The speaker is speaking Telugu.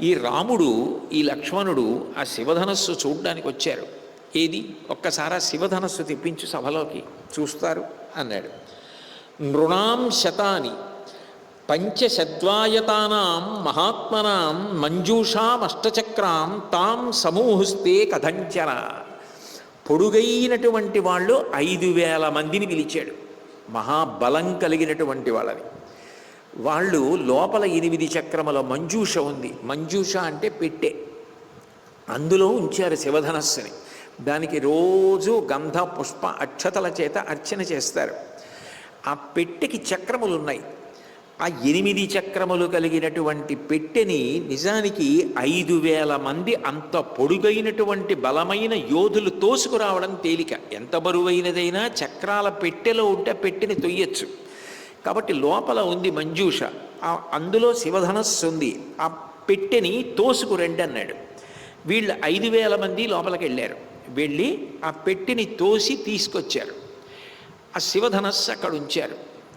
ఈ రాముడు ఈ లక్ష్మణుడు ఆ శివధనస్సు చూడ్డానికి వచ్చారు. ఏది, ఒక్కసారి ఆ శివధనస్సు తెప్పించు సభలోకి చూస్తారు అన్నాడు. నృణాం శతాని పంచశద్వాయతానాం మహాత్మనాం మంజూషామష్టచక్రాం తాం సమూహుస్తే కథంచన. పొడుగైనటువంటి వాళ్ళు 5,000 మందిని పిలిచాడు, మహాబలం కలిగినటువంటి వాళ్ళని. వాళ్ళు లోపల 8 చక్రముల మంజూష ఉంది. మంజూష అంటే పెట్టె, అందులో ఉంచారు శివధనస్సుని. దానికి రోజు గంధ పుష్ప అక్షతల చేత అర్చన చేస్తారు. ఆ పెట్టెకి చక్రములు ఉన్నాయి. ఆ 8 చక్రములు కలిగినటువంటి పెట్టెని నిజానికి 5,000 మంది అంత పొడుగైనటువంటి బలమైన యోధులు తోసుకురావడం తేలిక. ఎంత బరువైనదైనా చక్రాల పెట్టెలో ఉంటే పెట్టెని తొయ్యచ్చు. కాబట్టి లోపల ఉంది మంజూష, అందులో శివధనస్సు ఉంది. ఆ పెట్టెని తోసుకురండి అన్నాడు. వీళ్ళు 5,000 మంది లోపలికి వెళ్ళారు. వెళ్ళి ఆ పెట్టెని తోసి తీసుకొచ్చారు. ఆ శివధనస్సు అక్కడ ఉంచారు.